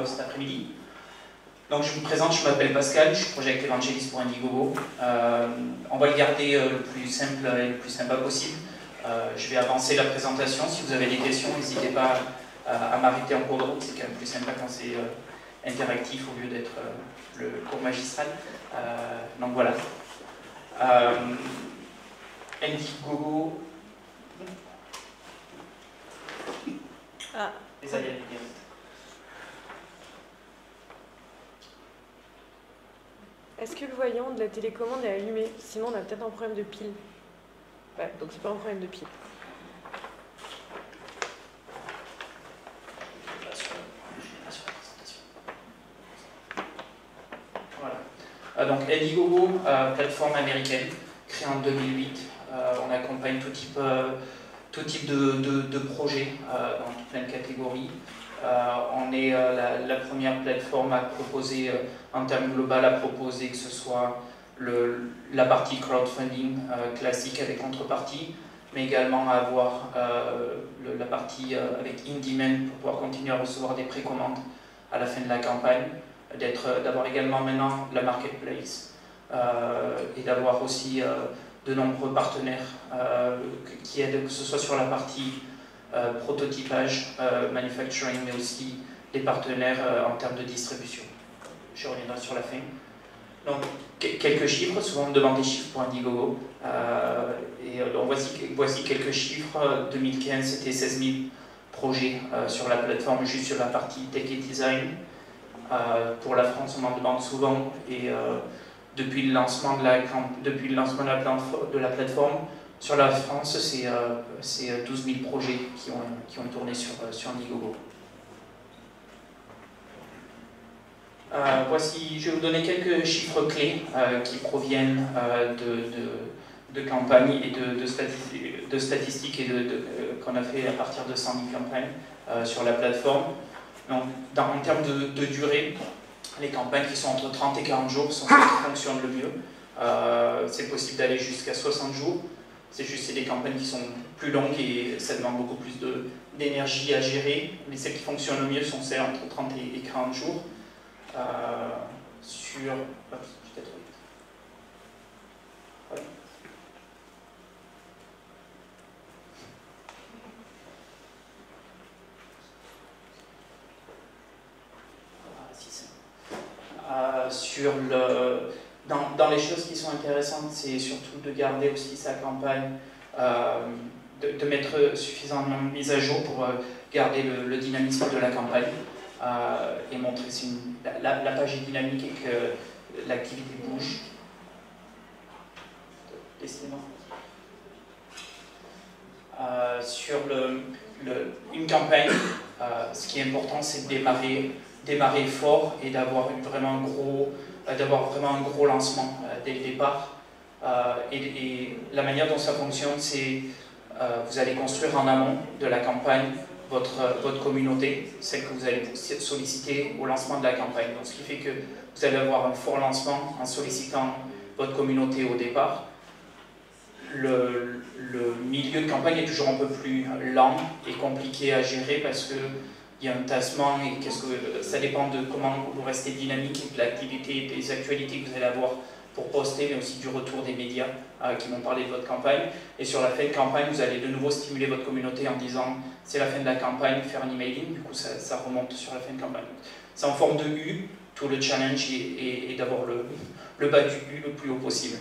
cet après-midi. Donc je vous présente, je m'appelle Pascal, je suis Project Evangelist pour Indiegogo. On va le garder le plus simple et le plus sympa possible. Je vais avancer la présentation. Si vous avez des questions, n'hésitez pas à m'arrêter en cours de route. C'est quand même plus sympa quand c'est interactif au lieu d'être le cours magistral. Donc voilà. Indiegogo. Les aliens numériques. Est-ce que le voyant de la télécommande est allumé? Sinon on a peut-être un problème de pile. Ouais, donc c'est pas un problème de pile. Voilà. Donc Indiegogo, plateforme américaine, créée en 2008. On accompagne tout type de projets dans toutes plein de catégories. On est la première plateforme à proposer, en termes global, à proposer que ce soit la partie crowdfunding classique avec contrepartie, mais également à avoir la partie avec in-demand pour pouvoir continuer à recevoir des précommandes à la fin de la campagne, d'avoir également maintenant la marketplace et d'avoir aussi de nombreux partenaires qui aident, que ce soit sur la partie prototypage, manufacturing, mais aussi des partenaires en termes de distribution. Je reviendrai sur la fin. Donc, quelques chiffres, souvent on me demande des chiffres pour Indiegogo. Donc voici quelques chiffres. 2015, c'était 16 000 projets sur la plateforme, juste sur la partie tech et design. Pour la France, on m'en demande souvent, et depuis le lancement de la plateforme, sur la France, c'est 12 000 projets qui ont tourné sur Indiegogo. Voici, je vais vous donner quelques chiffres clés qui proviennent de campagnes et de statistiques et qu'on a fait à partir de 100 000 campagnes sur la plateforme. Donc, en termes de durée, les campagnes qui sont entre 30 et 40 jours sont celles qui fonctionnent le mieux. C'est possible d'aller jusqu'à 60 jours. C'est juste des campagnes qui sont plus longues et ça demande beaucoup plus d'énergie à gérer. Mais celles qui fonctionnent le mieux sont celles entre 30 et 40 jours. Sur... Oups, j'étais trop vite. Ouais. Dans les choses qui sont intéressantes, c'est surtout de garder aussi sa campagne, de mettre suffisamment mise à jour pour garder le dynamisme de la campagne et montrer que la page est dynamique et que l'activité bouge. Laissez-moi. Sur une campagne, ce qui est important, c'est de démarrer fort et d'avoir vraiment un gros lancement dès le départ. Et la manière dont ça fonctionne, c'est vous allez construire en amont de la campagne votre communauté, celle que vous allez solliciter au lancement de la campagne. Donc, ce qui fait que vous allez avoir un fort lancement en sollicitant votre communauté au départ. Le milieu de campagne est toujours un peu plus lent et compliqué à gérer parce que il y a un tassement et ça dépend de comment vous restez dynamique et de l'activité, des actualités que vous allez avoir pour poster, mais aussi du retour des médias qui vont parler de votre campagne. Et sur la fin de campagne, vous allez de nouveau stimuler votre communauté en disant c'est la fin de la campagne, faire un emailing, du coup ça remonte sur la fin de campagne. C'est en forme de U, tout le challenge est d'avoir le bas du U le plus haut possible.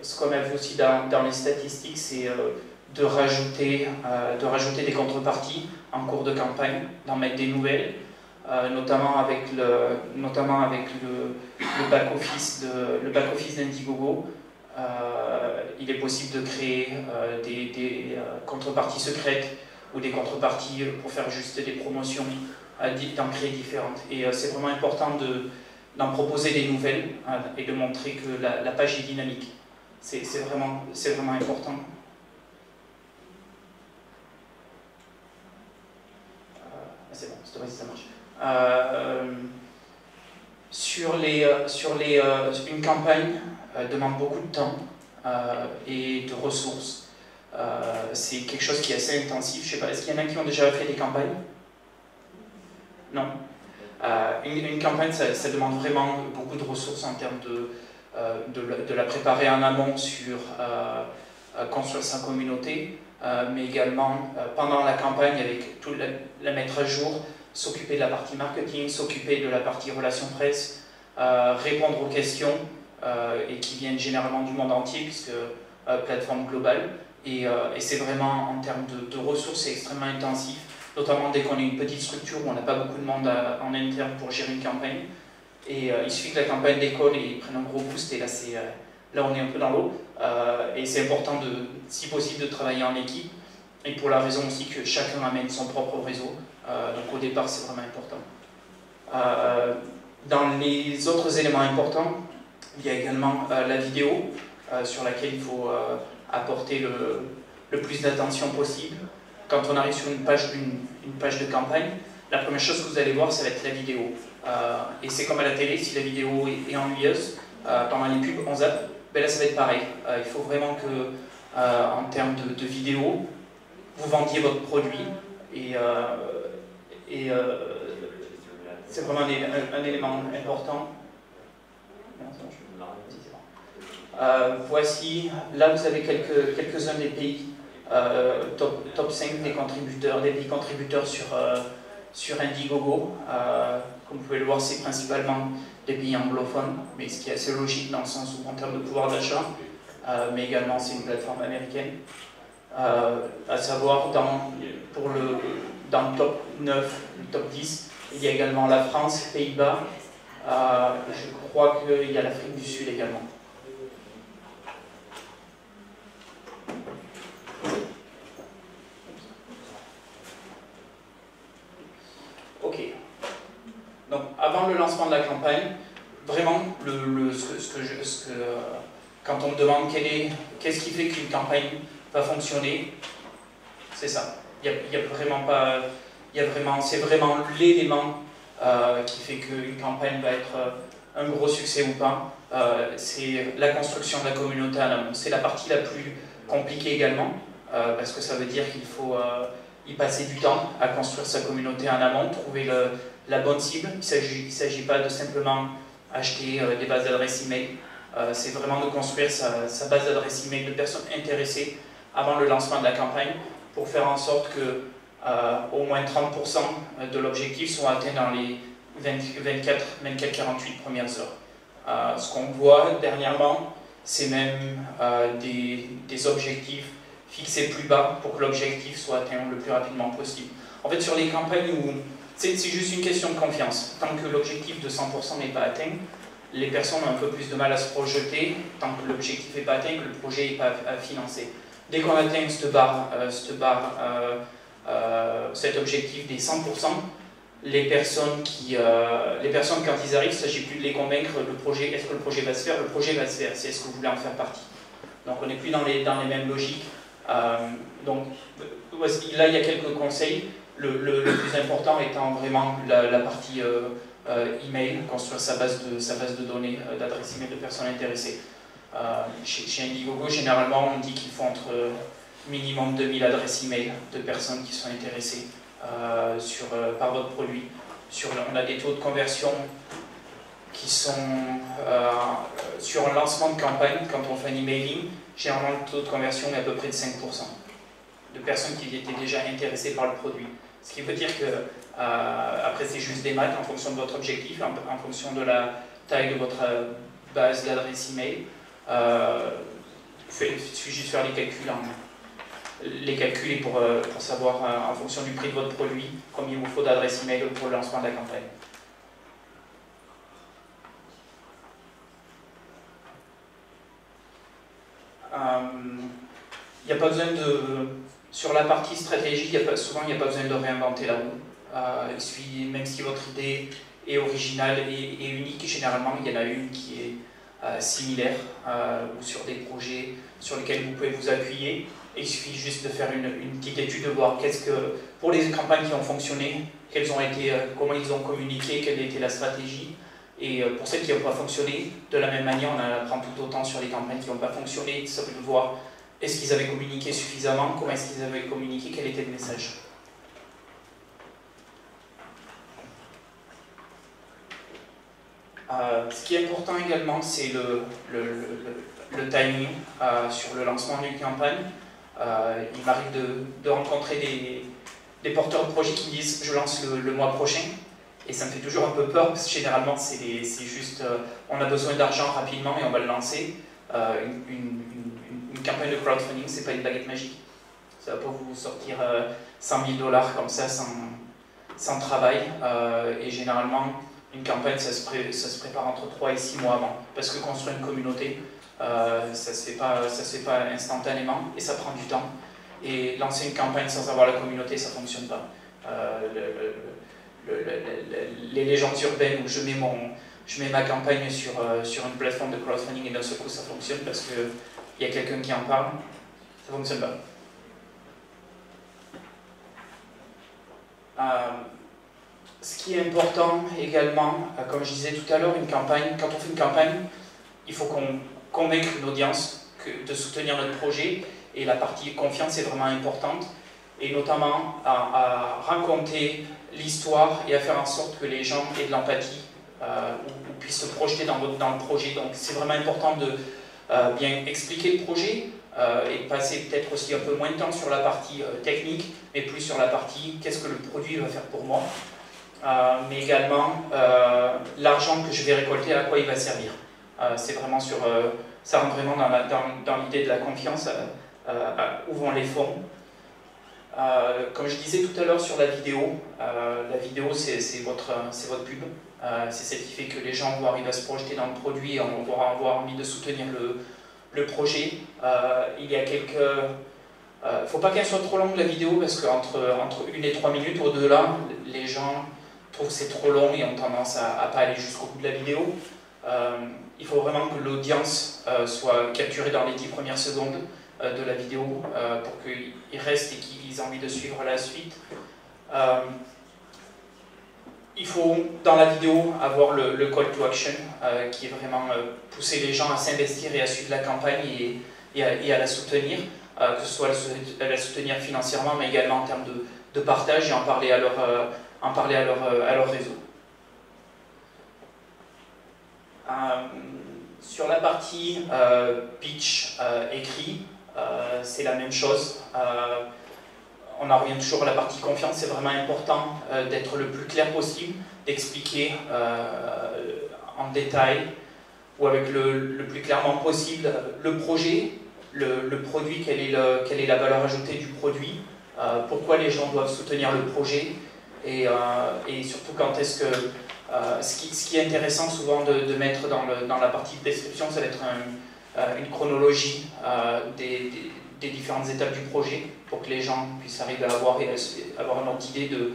Ce qu'on a vu aussi dans les statistiques, c'est de rajouter des contreparties en cours de campagne, d'en mettre des nouvelles, notamment avec le back-office d'Indiegogo. Il est possible de créer des contreparties secrètes ou des contreparties pour faire juste des promotions, d'en créer différentes. Et c'est vraiment important d'en proposer des nouvelles et de montrer que la page est dynamique. C'est vraiment important. C'est bon, cette fois-ci ça marche. Une campagne demande beaucoup de temps et de ressources. C'est quelque chose qui est assez intensif. Je sais pas, est-ce qu'il y en a qui ont déjà fait des campagnes? Non. Une campagne, ça demande vraiment beaucoup de ressources en termes de la préparer en amont sur construire sa communauté, mais également pendant la campagne avec tout la mettre à jour, s'occuper de la partie marketing, s'occuper de la partie relations presse, répondre aux questions et qui viennent généralement du monde entier puisque plateforme globale et c'est vraiment en termes de ressources, c'est extrêmement intensif. Notamment dès qu'on est une petite structure où on n'a pas beaucoup de monde en interne pour gérer une campagne. Et il suffit que la campagne décolle et prenne un gros boost, et là on est un peu dans l'eau. Et c'est important, si possible, de travailler en équipe, et pour la raison aussi que chacun amène son propre réseau. Donc au départ, c'est vraiment important. Dans les autres éléments importants, il y a également la vidéo, sur laquelle il faut apporter le plus d'attention possible. Quand on arrive sur une page de campagne, la première chose que vous allez voir, ça va être la vidéo. Et c'est comme à la télé, si la vidéo est ennuyeuse, pendant les pubs, on zappe, ben là ça va être pareil. Il faut vraiment que, en termes de vidéo, vous vendiez votre produit. Et c'est vraiment un élément important. Voici, là vous avez quelques-uns des pays. Top 5 des pays contributeurs sur Indiegogo. Comme vous pouvez le voir, c'est principalement des pays anglophones, mais ce qui est assez logique dans le sens où, en termes de pouvoir d'achat, mais également c'est une plateforme américaine. À savoir, dans le top 9, le top 10, il y a également la France, les Pays-Bas, je crois qu'il y a l'Afrique du Sud également. Ok. Donc, avant le lancement de la campagne, vraiment, quand on me demande qu'est-ce qui fait qu'une campagne va fonctionner, c'est ça. C'est vraiment l'élément qui fait qu'une campagne va être un gros succès ou pas. C'est la construction de la communauté en amont. C'est la partie la plus compliquée également, parce que ça veut dire qu'il faut y passer du temps à construire sa communauté en amont, trouver la bonne cible. Il ne s'agit pas de simplement acheter des bases d'adresses email. C'est vraiment de construire sa base d'adresses email de personnes intéressées avant le lancement de la campagne pour faire en sorte que au moins 30% de l'objectif soit atteint dans les 24-48 premières heures. Ce qu'on voit dernièrement, c'est même des objectifs fixés plus bas pour que l'objectif soit atteint le plus rapidement possible. En fait, sur les campagnes où c'est juste une question de confiance. Tant que l'objectif de 100% n'est pas atteint, les personnes ont un peu plus de mal à se projeter, tant que l'objectif n'est pas atteint, que le projet n'est pas financé. Dès qu'on atteint cet objectif des 100%, les personnes quand ils arrivent, il ne s'agit plus de les convaincre, est-ce que le projet va se faire? Le projet va se faire, c'est est-ce que vous voulez en faire partie. Donc on n'est plus dans les mêmes logiques. Donc là il y a quelques conseils, le plus important étant vraiment la partie email, construire sa base de données, d'adresses email de personnes intéressées. Chez Indiegogo, généralement, on dit qu'il faut entre minimum 2000 adresses email de personnes qui sont intéressées par votre produit. On a des taux de conversion qui sont sur un lancement de campagne, quand on fait un emailing, généralement le taux de conversion est à peu près de 5% de personnes qui étaient déjà intéressées par le produit. Ce qui veut dire que, après c'est juste des maths en fonction de votre objectif, en fonction de la taille de votre base d'adresse email. Il suffit juste de faire les calculs pour savoir en fonction du prix de votre produit combien il vous faut d'adresse email pour le lancement de la campagne. Il n'y a pas besoin de... Sur la partie stratégie, souvent il n'y a pas besoin de réinventer la roue. Même si votre idée est originale et unique, généralement il y en a une qui est similaire ou sur des projets sur lesquels vous pouvez vous appuyer. Et il suffit juste de faire une petite étude, de voir pour les campagnes qui ont fonctionné, comment ils ont communiqué, quelle était la stratégie. Et pour celles qui n'ont pas fonctionné, de la même manière, on en apprend tout autant sur les campagnes qui n'ont pas fonctionné. Ça peut voir est-ce qu'ils avaient communiqué suffisamment, comment est-ce qu'ils avaient communiqué, quel était le message. Ce qui est important également, c'est le timing sur le lancement d'une campagne. Il m'arrive de rencontrer des porteurs de projets qui me disent « je lance le mois prochain ». Et ça me fait toujours un peu peur, parce que généralement, c'est juste on a besoin d'argent rapidement et on va le lancer. Une campagne de crowdfunding, c'est pas une baguette magique. Ça va pas vous sortir 100 000 $ comme ça sans travail. Et généralement, une campagne, ça se prépare entre 3 et 6 mois avant. Parce que construire une communauté, ça se fait pas instantanément et ça prend du temps. Et lancer une campagne sans avoir la communauté, ça fonctionne pas. Les légendes urbaines où je mets ma campagne sur une plateforme de crowdfunding et d'un seul coup ça fonctionne parce qu'il y a quelqu'un qui en parle, ça ne fonctionne pas. Ce qui est important également, comme je disais tout à l'heure, quand on fait une campagne, il faut qu'on convainque une audience de soutenir notre projet, et la partie confiance est vraiment importante, et notamment à raconter l'histoire et à faire en sorte que les gens aient de l'empathie ou puissent se projeter dans le projet. Donc c'est vraiment important de bien expliquer le projet et de passer peut-être aussi un peu moins de temps sur la partie technique, mais plus sur la partie qu'est-ce que le produit va faire pour moi, mais également l'argent que je vais récolter, à quoi il va servir. C'est vraiment ça rentre vraiment dans l'idée de la confiance, où vont les fonds. Comme je disais tout à l'heure sur la vidéo c'est votre pub, c'est celle qui fait que les gens vont arriver à se projeter dans le produit et vont avoir envie de soutenir le projet. Il y a faut pas qu'elle soit trop longue la vidéo, parce qu'entre 1 et 3 minutes, au-delà, les gens trouvent que c'est trop long et ont tendance à pas aller jusqu'au bout de la vidéo. Il faut vraiment que l'audience soit capturée dans les 10 premières secondes de la vidéo pour qu'ils restent et qu'ils aient envie de suivre la suite. Il faut dans la vidéo avoir le call to action qui est vraiment pousser les gens à s'investir et à suivre la campagne et à la soutenir, que ce soit à la soutenir financièrement, mais également en termes de partage et en parler à leur réseau. Sur la partie pitch écrit, c'est la même chose. On en revient toujours à la partie confiance. C'est vraiment important d'être le plus clair possible, d'expliquer en détail ou avec le plus clairement possible le projet, le produit, quelle est la valeur ajoutée du produit, pourquoi les gens doivent soutenir le projet, et surtout quand est-ce que... ce qui est intéressant souvent de mettre dans la partie de description, ça va être une chronologie des différentes étapes du projet, pour que les gens puissent arriver à avoir une ordre d'idée de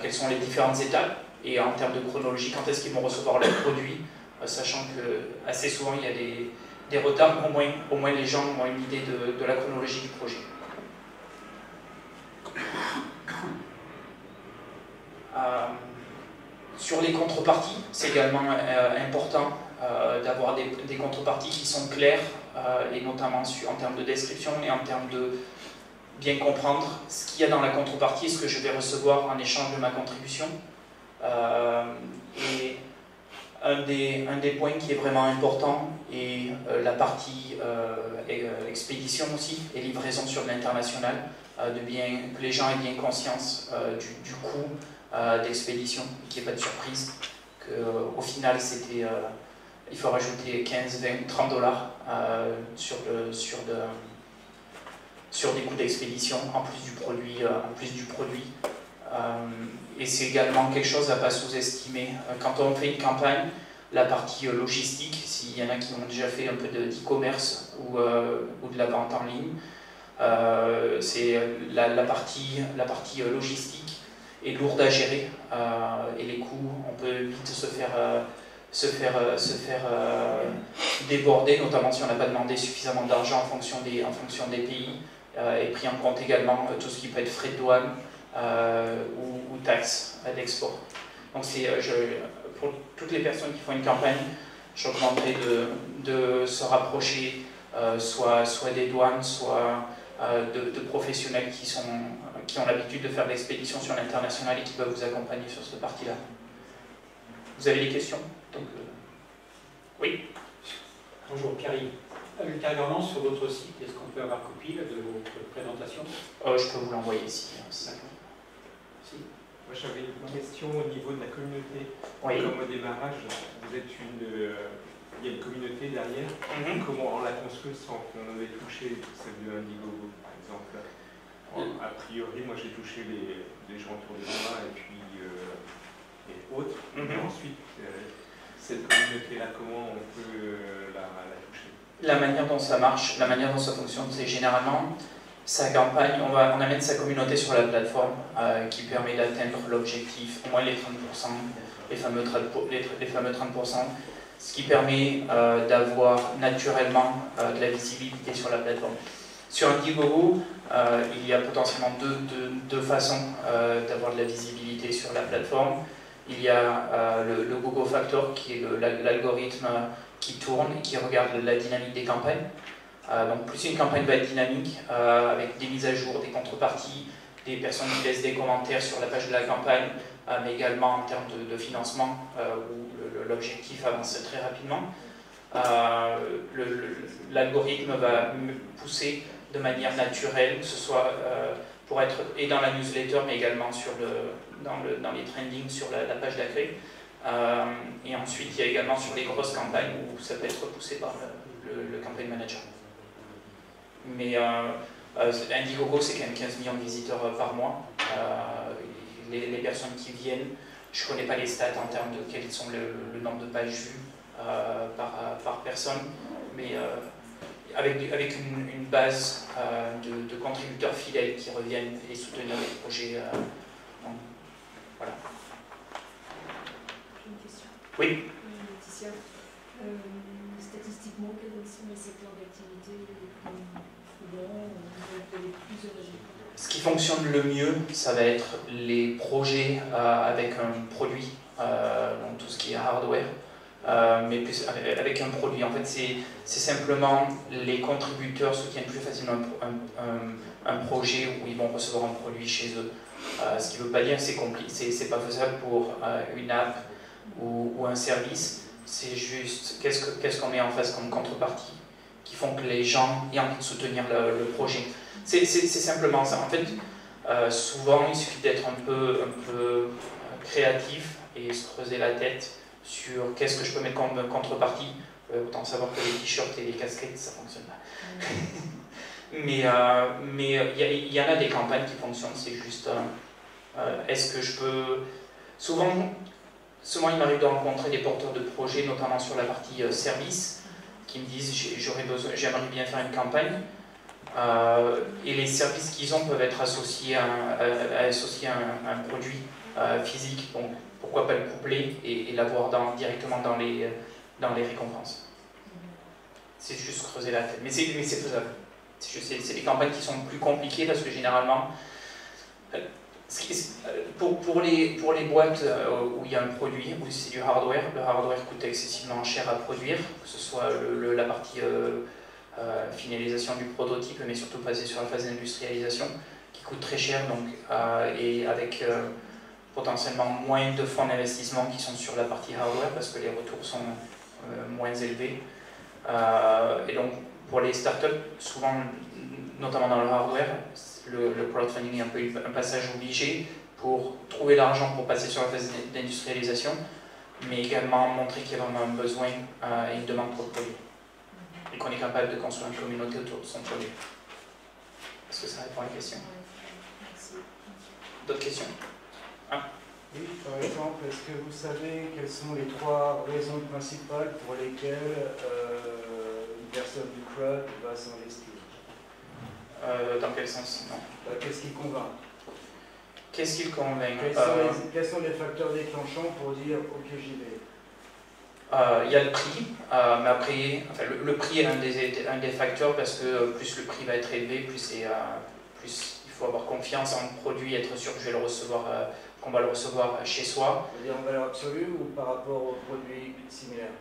quelles sont les différentes étapes, et en termes de chronologie, quand est-ce qu'ils vont recevoir leur produit, sachant que assez souvent il y a des retards, mais au moins les gens ont une idée de la chronologie du projet. Sur les contreparties, c'est également important d'avoir des contreparties qui sont claires, et notamment en termes de description et en termes de bien comprendre ce qu'il y a dans la contrepartie et ce que je vais recevoir en échange de ma contribution. Et un des points qui est vraiment important est la partie expédition aussi et livraison sur l'international, que les gens aient bien conscience du coût d'expédition, qu'il n'y ait pas de surprise, qu'au final il faut rajouter 15, 20, 30 dollars sur des coûts d'expédition en plus du produit. Et c'est également quelque chose à ne pas sous-estimer. Quand on fait une campagne, la partie logistique, s'il y en a qui ont déjà fait un peu d'e-commerce ou de la vente en ligne, c'est la partie logistique est lourde à gérer, et les coûts, on peut vite se faire déborder, notamment si on n'a pas demandé suffisamment d'argent en fonction des pays, et pris en compte également tout ce qui peut être frais de douane ou taxes d'export. Donc pour toutes les personnes qui font une campagne, je recommanderais de se rapprocher soit des douanes, soit de professionnels qui ont l'habitude de faire de l'expédition sur l'international et qui peuvent vous accompagner sur cette partie-là. Vous avez des questions? Oui. Bonjour, Pierre-Yves. Ultérieurement, sur votre site, est-ce qu'on peut avoir copie de votre présentation? Je peux vous l'envoyer ici. Si. Moi, j'avais une question au niveau de la communauté. Oui. Comme au démarrage, vous êtes il y a une communauté derrière. Comment on la construit sans qu'on avait touché celle de Indiegogo, par exemple? A priori, moi, j'ai touché les gens autour de moi et puis et autres. Et ensuite, cette communauté-là, comment on peut la toucher? La manière dont ça marche, la manière dont ça fonctionne, c'est généralement sa campagne, on amène sa communauté sur la plateforme qui permet d'atteindre l'objectif, au moins les 30%, les fameux 30%, ce qui permet d'avoir naturellement de la visibilité sur la plateforme. Sur Indiegogo, il y a potentiellement deux façons d'avoir de la visibilité sur la plateforme. Il y a le Gogo Factor, qui est l'algorithme qui tourne et qui regarde la dynamique des campagnes. Donc plus une campagne va être dynamique, avec des mises à jour, des contreparties, des personnes qui laissent des commentaires sur la page de la campagne, mais également en termes de financement, où l'objectif avance très rapidement. L'algorithme va pousser de manière naturelle, que ce soit pour être et dans la newsletter, mais également dans les trendings sur la page d'accueil. Et ensuite, il y a également sur les grosses campagnes où ça peut être poussé par le campaign manager. Mais Indiegogo, c'est quand même 15 millions de visiteurs par mois. Les personnes qui viennent, je ne connais pas les stats en termes de quels sont le nombre de pages vues par personne, mais avec une base de contributeurs fidèles qui reviennent et soutenir les projets. Voilà. J'ai une question. Oui. Laetitia, statistiquement, quels sont les secteurs d'activité les plus courants, les plus heureux? Ce qui fonctionne le mieux, ça va être les projets avec un produit, donc tout ce qui est hardware, mais plus avec un produit. En fait, c'est simplement les contributeurs soutiennent plus facilement un projet où ils vont recevoir un produit chez eux. Ce qui ne veut pas dire que c'est pas faisable pour une app ou un service. C'est juste qu'est-ce qu'on met en face comme contrepartie qui font que les gens aient envie de soutenir le projet. C'est simplement ça. En fait, souvent, il suffit d'être un peu créatif et se creuser la tête sur qu'est-ce que je peux mettre comme contrepartie. Autant savoir que les t-shirts et les casquettes, ça ne fonctionne pas. Mais il y en a des campagnes qui fonctionnent, c'est juste est-ce que je peux... Souvent, il m'arrive de rencontrer des porteurs de projets, notamment sur la partie service, qui me disent j'aimerais bien faire une campagne, et les services qu'ils ont peuvent être associés à un produit physique, donc pourquoi pas le coupler et l'avoir directement dans les récompenses. C'est juste creuser la tête, mais c'est faisable. C'est des campagnes qui sont plus compliquées parce que généralement, Pour les boîtes où il y a un produit, où c'est du hardware, le hardware coûte excessivement cher à produire, que ce soit la partie finalisation du prototype, mais surtout basée sur la phase d'industrialisation, qui coûte très cher, donc, et avec potentiellement moins de fonds d'investissement qui sont sur la partie hardware, parce que les retours sont moins élevés. Et donc, pour les startups, souvent, notamment dans le hardware, le crowdfunding est un peu un passage obligé pour trouver l'argent pour passer sur la phase d'industrialisation, mais également montrer qu'il y a vraiment un besoin et une demande pour le produit, et qu'on est capable de construire une communauté autour de son produit. Est-ce que ça répond à la question? Merci. D'autres questions? Oui, par exemple, est-ce que vous savez quelles sont les 3 raisons principales pour lesquelles une personne du crowd va s'investir? Dans quel sens? Non. Qu'est-ce qui convainc? Qu'est-ce qui le convainc? Quels sont les facteurs déclenchants pour dire « ok, j'y vais » Il y a le prix, mais après, enfin, le prix est un des facteurs parce que plus le prix va être élevé, plus il faut avoir confiance en le produit, être sûr que je vais le recevoir, qu'on va le recevoir chez soi. C'est-à-dire en valeur absolue ou par rapport aux produits similaires?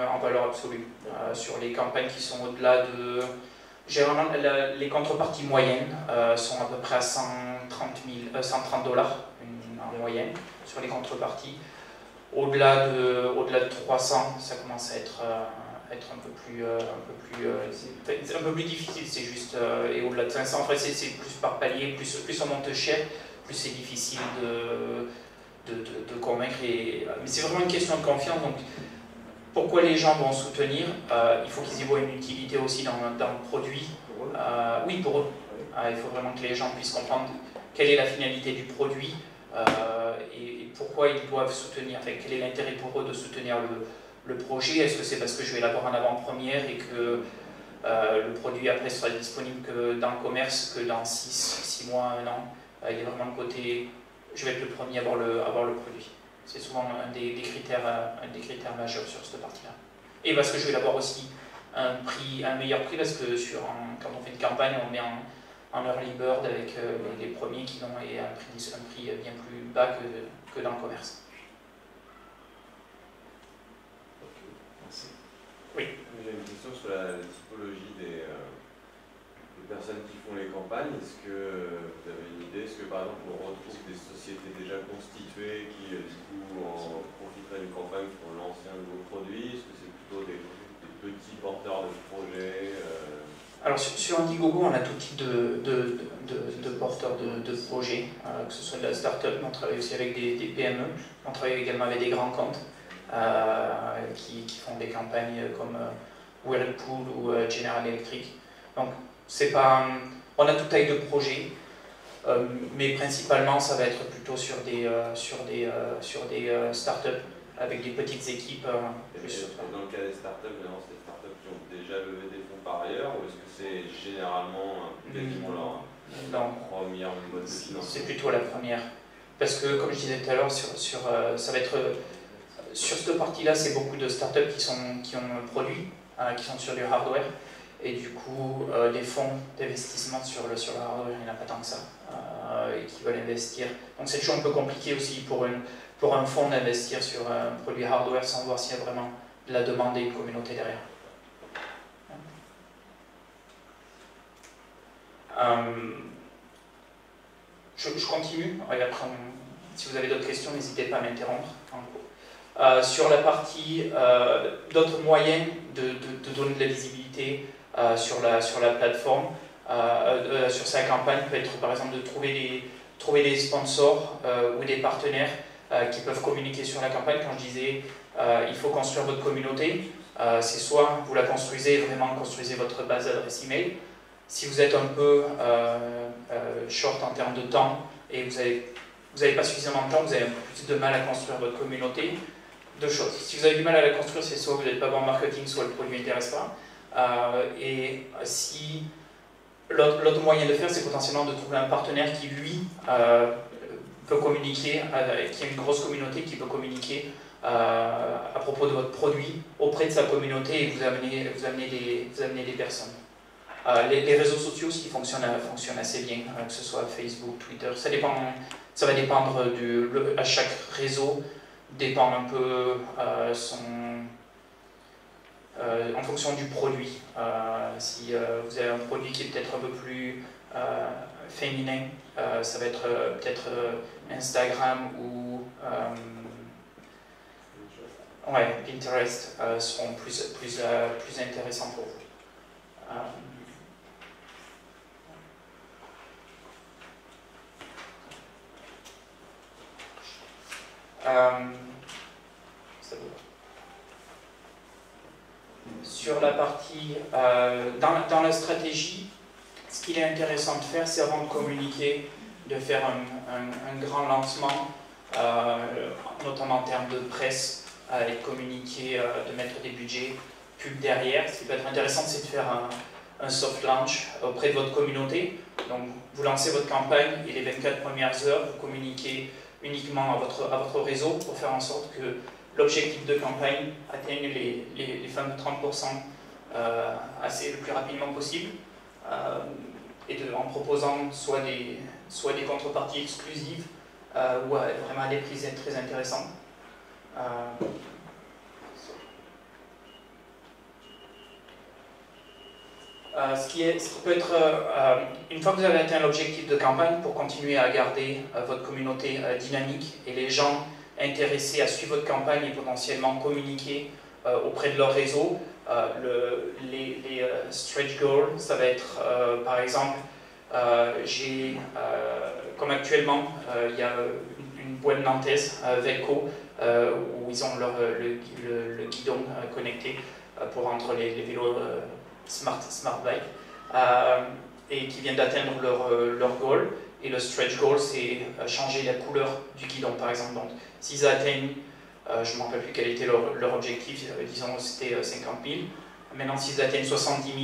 En valeur absolue. Sur les campagnes qui sont au-delà de... Généralement, les contreparties moyennes sont à peu près à 130 $, en moyenne, sur les contreparties. Au-delà de 300, ça commence à être un peu plus difficile, c'est juste, et au-delà de 500, en fait, c'est plus par palier, plus on monte cher, plus c'est difficile de convaincre. Mais c'est vraiment une question de confiance. Donc, pourquoi les gens vont soutenir? Il faut qu'ils y voient une utilité aussi dans le produit. Oui, pour eux. Il faut vraiment que les gens puissent comprendre quelle est la finalité du produit et pourquoi ils doivent soutenir. Enfin, quel est l'intérêt pour eux de soutenir le projet? Est-ce que c'est parce que je vais l'avoir en avant-première et que le produit après sera disponible que dans le commerce, que dans 6 mois, 1 an? Il y a vraiment le côté, je vais être le premier à avoir le produit. C'est souvent un des critères majeurs sur cette partie-là. Et parce que je vais l'avoir aussi un meilleur prix, parce que quand on fait une campagne, on met en early bird avec les premiers qui ont un prix bien plus bas que dans le commerce. Ok, merci. Oui. J'ai une question sur la typologie des personnes qui font les campagnes. Est-ce que vous avez une idée? Est-ce que par exemple on retrouve des sociétés déjà constituées qui du coup profiteraient d'une campagne pour lancer un nouveau produit? Est-ce que c'est plutôt des petits porteurs de projets? Alors sur Indiegogo, on a tout type de porteurs de projets, que ce soit de la start-up, mais on travaille aussi avec des PME, on travaille également avec des grands comptes qui font des campagnes comme Whirlpool ou General Electric. Donc on a toute taille de projet, mais principalement ça va être plutôt sur des start-up avec des petites équipes. Dans le cas des start-up, c'est des start-up qui ont déjà levé des fonds par ailleurs, ou est-ce que c'est généralement quasiment leur première mode de financement? C'est plutôt la première. Parce que, comme je disais tout à l'heure, ça va être sur cette partie-là, c'est beaucoup de startups qui ont un produit, qui sont sur du hardware. Et du coup, des fonds d'investissement sur le hardware, il n'y en a pas tant que ça, et qui veulent investir. Donc c'est toujours un peu compliqué aussi pour un fonds d'investir sur un produit hardware sans voir s'il y a vraiment de la demande et une communauté derrière. Je continue, et après, si vous avez d'autres questions, n'hésitez pas à m'interrompre. Sur la partie d'autres moyens de donner de la visibilité sur la plateforme, sur sa campagne, peut être par exemple de trouver des sponsors ou des partenaires qui peuvent communiquer sur la campagne. Quand je disais il faut construire votre communauté, c'est soit vous la construisez votre base d'adresse email. Si vous êtes un peu short en termes de temps et vous n'avez pas suffisamment de temps, vous avez un peu plus de mal à construire votre communauté. Deux choses. Si vous avez du mal à la construire, c'est soit vous n'êtes pas bon en marketing, soit le produit n'intéresse pas. Et si l'autre moyen de faire, c'est potentiellement de trouver un partenaire qui, lui, peut communiquer, qui a une grosse communauté, qui peut communiquer à propos de votre produit auprès de sa communauté et vous amener des personnes. Les réseaux sociaux aussi fonctionnent assez bien, que ce soit Facebook, Twitter, ça va dépendre à chaque réseau dépend un peu en fonction du produit. Si vous avez un produit qui est peut-être un peu plus féminin, ça va être peut-être Instagram ou Pinterest seront plus intéressants pour vous. Sur la partie, dans la stratégie, ce qu'il est intéressant de faire, c'est avant de communiquer, de faire un grand lancement, notamment en termes de presse, et de communiquer, de mettre des budgets pub derrière. Ce qui peut être intéressant, c'est de faire un soft launch auprès de votre communauté. Donc, vous lancez votre campagne et les 24 premières heures, vous communiquez uniquement à votre réseau pour faire en sorte que l'objectif de campagne atteigne les fameux 30% le plus rapidement possible, et en proposant soit des contreparties exclusives ou vraiment à des prix très intéressants. Ce qui peut être, une fois que vous avez atteint l'objectif de campagne, pour continuer à garder votre communauté dynamique et les gens intéressés à suivre votre campagne et potentiellement communiquer auprès de leur réseau, les stretch goals, ça va être par exemple, comme actuellement, il y a une boîte nantaise, Velco, où ils ont le guidon connecté pour rendre les vélos Smart Bike, et qui viennent d'atteindre leur goal. Et le stretch goal, c'est changer la couleur du guidon, par exemple. Donc, s'ils atteignent, je ne me rappelle plus quel était leur objectif, disons c'était 50 000. Maintenant, s'ils atteignent 70 000,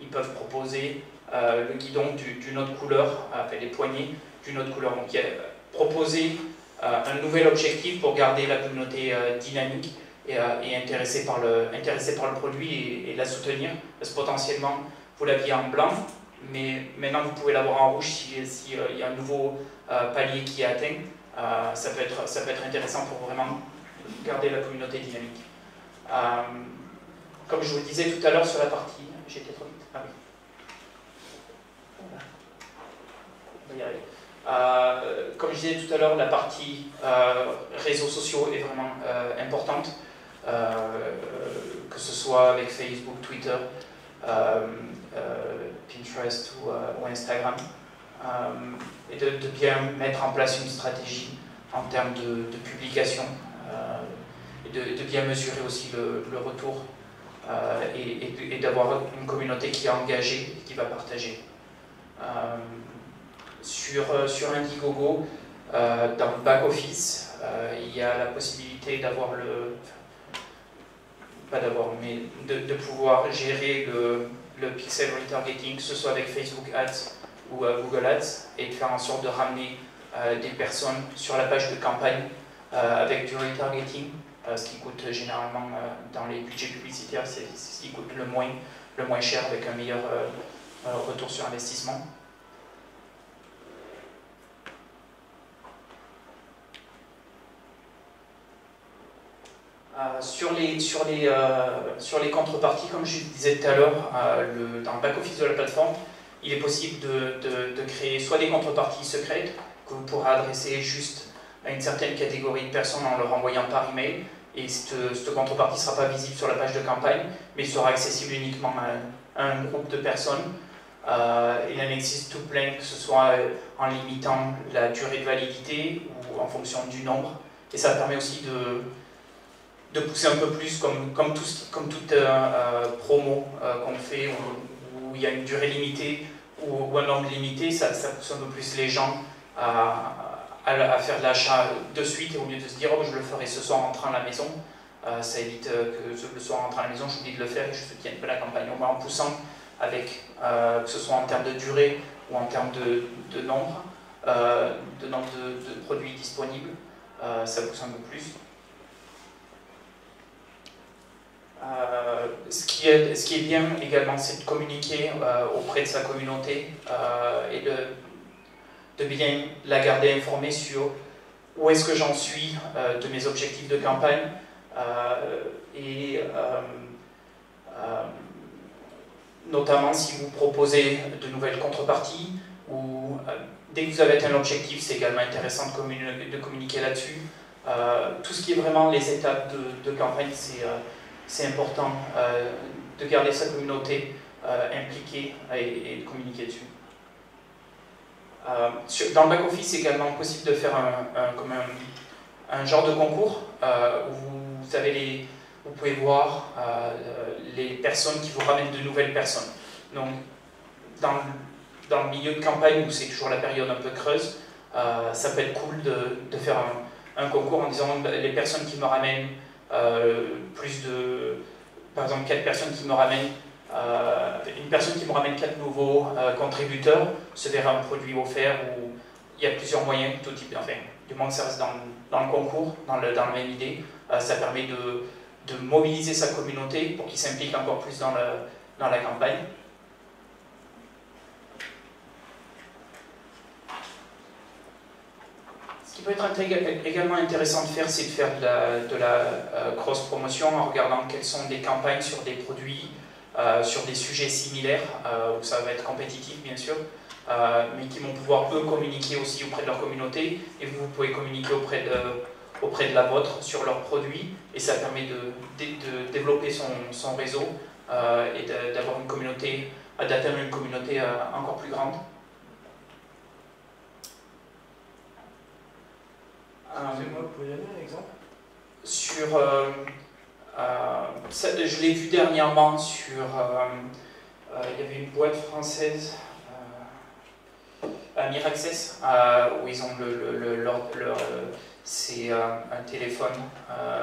ils peuvent proposer le guidon d'une autre couleur, les poignées d'une autre couleur. Donc, proposer un nouvel objectif pour garder la communauté dynamique et intéressée par le produit et la soutenir. Parce que potentiellement, vous l'aviez en blanc, mais maintenant vous pouvez l'avoir en rouge s'il y a un nouveau palier qui est atteint. Ça peut être intéressant pour vraiment garder la communauté dynamique. Comme je vous disais tout à l'heure sur la partie... J'étais trop vite. Ah oui. On va y arriver. Comme je disais tout à l'heure, la partie réseaux sociaux est vraiment importante. Que ce soit avec Facebook, Twitter, Pinterest ou Instagram, et de bien mettre en place une stratégie en termes de publication, et de bien mesurer aussi le retour, et d'avoir une communauté qui est engagée et qui va partager. Sur Indiegogo, dans le back-office, il y a la possibilité d'avoir de pouvoir gérer le pixel retargeting, que ce soit avec Facebook Ads ou Google Ads, et de faire en sorte de ramener des personnes sur la page de campagne avec du retargeting, ce qui coûte généralement dans les budgets publicitaires, c'est ce qui coûte le moins cher avec un meilleur retour sur investissement. Sur les contreparties, comme je disais tout à l'heure, dans le back-office de la plateforme, il est possible de créer soit des contreparties secrètes que vous pourrez adresser juste à une certaine catégorie de personnes en leur envoyant par email, et cette contrepartie ne sera pas visible sur la page de campagne, mais sera accessible uniquement à un groupe de personnes. Il en existe tout plein, que ce soit en limitant la durée de validité ou en fonction du nombre, et ça permet aussi de pousser un peu plus, comme toute promo qu'on fait, où il y a une durée limitée ou un nombre limité, ça pousse un peu plus les gens à faire de l'achat de suite, et au lieu de se dire oh, je le ferai ce soir en rentrant à la maison, ça évite que le soir en rentrant à la maison j'oublie de le faire et je soutienne pas la campagne. En poussant avec, que ce soit en termes de durée ou en termes de nombre de produits disponibles, ça pousse un peu plus. Ce qui est bien également, c'est de communiquer auprès de sa communauté et de bien la garder informée sur où est-ce que j'en suis de mes objectifs de campagne notamment si vous proposez de nouvelles contreparties ou dès que vous avez atteint l'objectif, c'est également intéressant de communiquer là-dessus. Tout ce qui est vraiment les étapes de campagne, c'est important de garder sa communauté impliquée et de communiquer dessus. Dans le back-office, c'est également possible de faire un genre de concours où vous pouvez voir les personnes qui vous ramènent de nouvelles personnes. Donc, dans le milieu de campagne où c'est toujours la période un peu creuse, ça peut être cool de faire un concours en disant les personnes qui me ramènent par exemple 4 personnes qui me ramènent une personne qui me ramène 4 nouveaux contributeurs se verra un produit offert où il y a plusieurs moyens, tout type, enfin, du moment que ça reste dans le concours, dans la même idée, ça permet de mobiliser sa communauté pour qu'il s'implique encore plus dans la campagne. Ce qui peut être également intéressant de faire, c'est de faire de la cross-promotion en regardant quelles sont des campagnes sur des produits, sur des sujets similaires, où ça va être compétitif bien sûr, mais qui vont pouvoir eux communiquer aussi auprès de leur communauté, et vous pouvez communiquer auprès de la vôtre sur leurs produits, et ça permet de développer son réseau et d'avoir une communauté, d'atteindre une communauté encore plus grande. Excusez-moi, vous pouvez donner un exemple? Je l'ai vu dernièrement sur... il y avait une boîte française, Miraccess, où ils ont c'est un téléphone.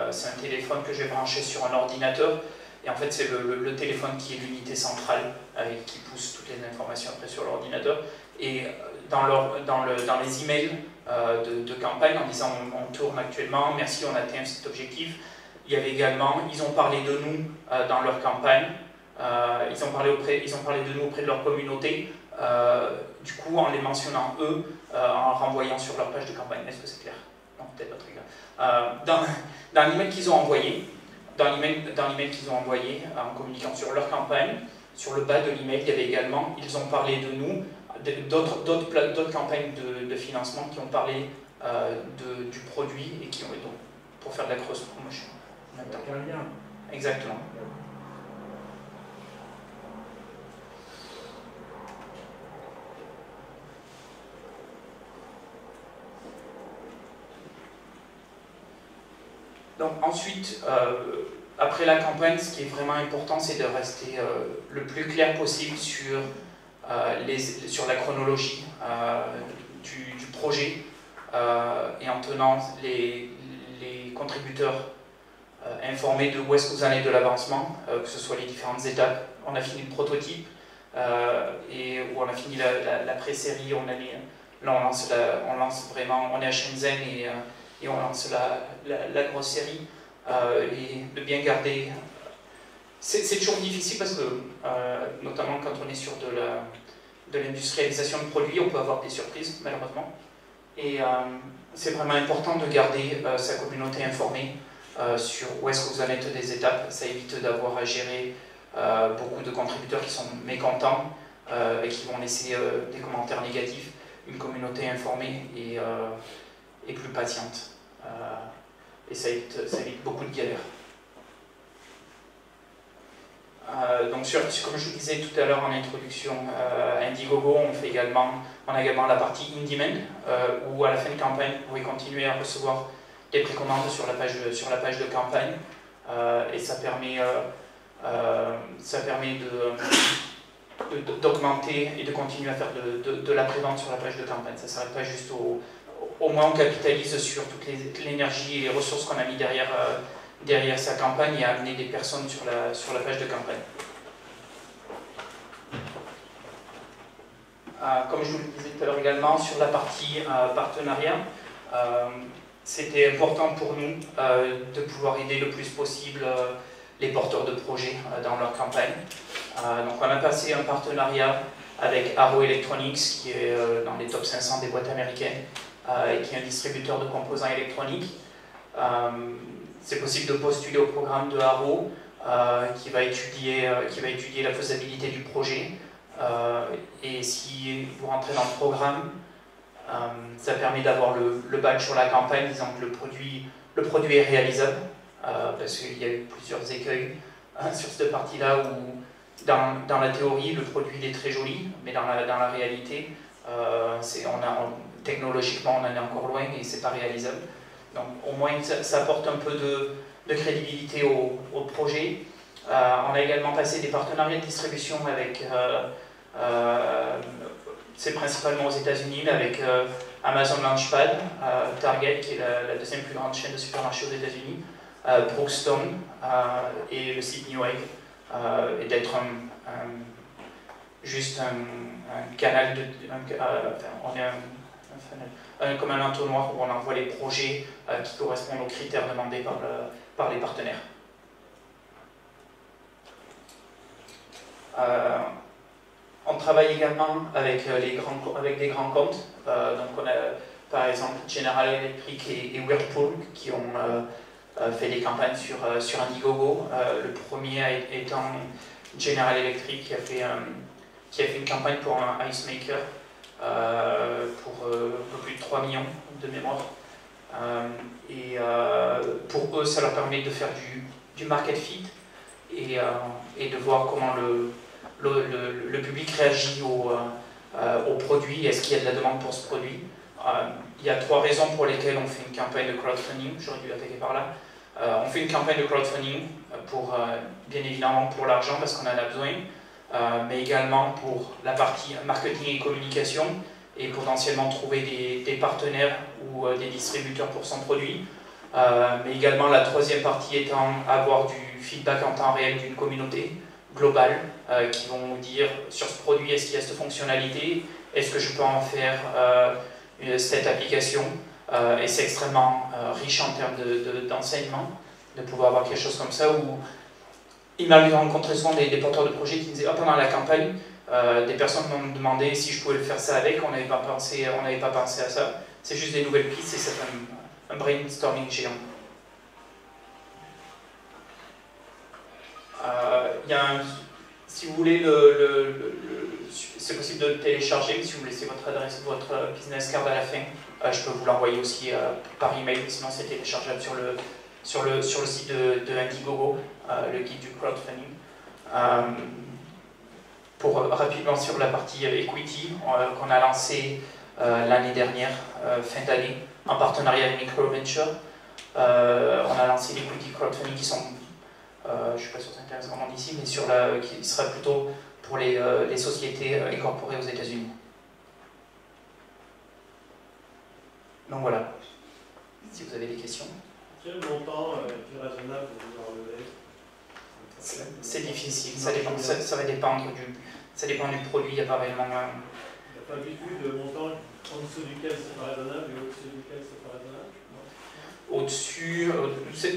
C'est un téléphone que je vais brancher sur un ordinateur. Et en fait, c'est le téléphone qui est l'unité centrale et qui pousse toutes les informations après sur l'ordinateur. Et dans les emails de campagne, en disant on tourne actuellement, merci, on a atteint cet objectif, il y avait également, ils ont parlé de nous dans leur campagne, ils ont parlé de nous auprès de leur communauté, du coup en les mentionnant eux, en renvoyant sur leur page de campagne. Est-ce que c'est clair? Non, peut-être pas très clair. Dans l'email qu'ils ont envoyé, en communiquant sur leur campagne, sur le bas de l'email, il y avait également, ils ont parlé de nous, d'autres campagnes de financement qui ont parlé du produit et qui ont donc pour faire de la cross-promotion. Avec un lien. Exactement. Donc ensuite, après la campagne, ce qui est vraiment important, c'est de rester le plus clair possible sur la chronologie du projet et en tenant les contributeurs informés de où est-ce que vous en êtes de l'avancement, que ce soit les différentes étapes. On a fini le prototype où on a fini la pré-série, là on lance vraiment, on est à Shenzhen et on lance la grosse série et de bien garder. C'est toujours difficile parce que, notamment quand on est sur de l'industrialisation de produits, on peut avoir des surprises, malheureusement. Et c'est vraiment important de garder sa communauté informée sur où est-ce que vous en êtes des étapes. Ça évite d'avoir à gérer beaucoup de contributeurs qui sont mécontents et qui vont laisser des commentaires négatifs. Une communauté informée et plus patiente. Et ça évite beaucoup de galères. Donc comme je vous disais tout à l'heure en introduction, Indiegogo, on a également la partie in-demand, où à la fin de campagne, vous pouvez continuer à recevoir des précommandes sur la page de campagne, et ça permet d'augmenter et de continuer à faire de la prévente sur la page de campagne. Ça ne s'arrête pas juste au moins on capitalise sur toute l'énergie et les ressources qu'on a mis derrière sa campagne et à amener des personnes sur la page de campagne. Comme je vous le disais tout à l'heure également, sur la partie partenariat, c'était important pour nous de pouvoir aider le plus possible les porteurs de projets dans leur campagne. Donc on a passé un partenariat avec Arrow Electronics, qui est dans les top 500 des boîtes américaines, et qui est un distributeur de composants électroniques. C'est possible de postuler au programme de Arrow, qui va étudier la faisabilité du projet. Et si vous rentrez dans le programme, ça permet d'avoir le badge sur la campagne disant que le produit est réalisable, parce qu'il y a eu plusieurs écueils sur cette partie-là où dans la théorie le produit est très joli, mais dans la réalité technologiquement on en est encore loin et c'est pas réalisable. Donc au moins ça apporte un peu de crédibilité au projet. On a également passé des partenariats de distribution avec c'est principalement aux États-Unis, mais avec Amazon Launchpad, Target, qui est la deuxième plus grande chaîne de supermarchés aux États-Unis, Brookstone et le site Newegg, et d'être juste un canal on est comme un entonnoir où on envoie les projets qui correspondent aux critères demandés par les partenaires. On travaille également avec des grands comptes, donc on a par exemple General Electric et Whirlpool qui ont fait des campagnes sur Indiegogo. Le premier étant General Electric qui a fait une campagne pour un ice maker pour un peu plus de 3 millions de mémoire. Et pour eux, ça leur permet de faire du market fit et de voir comment le public réagit au produit, est-ce qu'il y a de la demande pour ce produit. Il y a 3 raisons pour lesquelles on fait une campagne de crowdfunding, j'aurais dû attaquer par là. On fait une campagne de crowdfunding bien évidemment pour l'argent parce qu'on en a besoin, mais également pour la partie marketing et communication et potentiellement trouver des partenaires ou des distributeurs pour son produit. Mais également la troisième partie étant avoir du feedback en temps réel d'une communauté globale qui vont nous dire sur ce produit est-ce qu'il y a cette fonctionnalité, est-ce que je peux en faire cette application, et c'est extrêmement riche en termes d'enseignement de pouvoir avoir quelque chose comme ça où il m'arrive de rencontrer souvent des porteurs de projets qui me disaient pendant la campagne des personnes m'ont demandé si je pouvais le faire ça avec, on n'avait pas pensé à ça, c'est juste des nouvelles pistes et c'est un brainstorming géant. Si vous voulez, c'est possible de le télécharger, si vous laissez votre adresse, votre business card à la fin, je peux vous l'envoyer aussi par email, sinon c'est téléchargeable sur le site de Indiegogo, le guide du crowdfunding. Rapidement sur la partie equity qu'on a lancé l'année dernière, fin d'année, en partenariat avec MicroVenture. On a lancé l'equity crowdfunding qui sont, je ne suis pas sûr que ça intéresse vraiment d'ici, mais qui sera plutôt pour les sociétés incorporées aux États-Unis. Donc voilà, si vous avez des questions. Quel montant est raisonnable pour vous enlever? C'est difficile, ça va dépendre du produit, il n'y a pas réellement... Il n'y a pas du tout de montant en dessous duquel c'est pas raisonnable et au-dessus duquel c'est pas raisonnable? Au-dessus,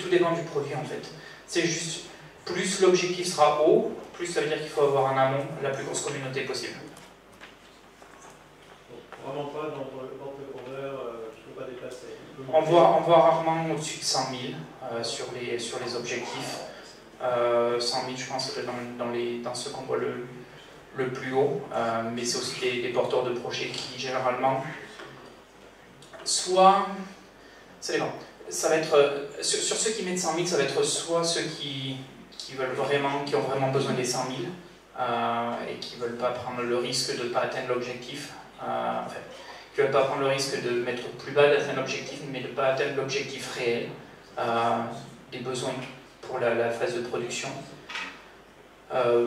tout dépend du produit en fait. C'est juste, plus l'objectif sera haut, plus ça veut dire qu'il faut avoir en amont la plus grosse communauté possible. Donc, vraiment pas dans le porte-revers, je ne peux pas dépasser. On voit rarement au-dessus de 100 000 sur les objectifs. 100 000, je pense, c'est dans ce qu'on voit le plus haut, mais c'est aussi des porteurs de projets qui généralement soit ça dépend. Ça va être sur ceux qui mettent 100 000, ça va être soit ceux qui ont vraiment besoin des 100 000 et qui ne veulent pas prendre le risque de ne pas atteindre l'objectif, qui ne veulent pas prendre le risque de mettre plus bas d'atteindre l'objectif, mais de ne pas atteindre l'objectif réel des besoins pour la phase de production.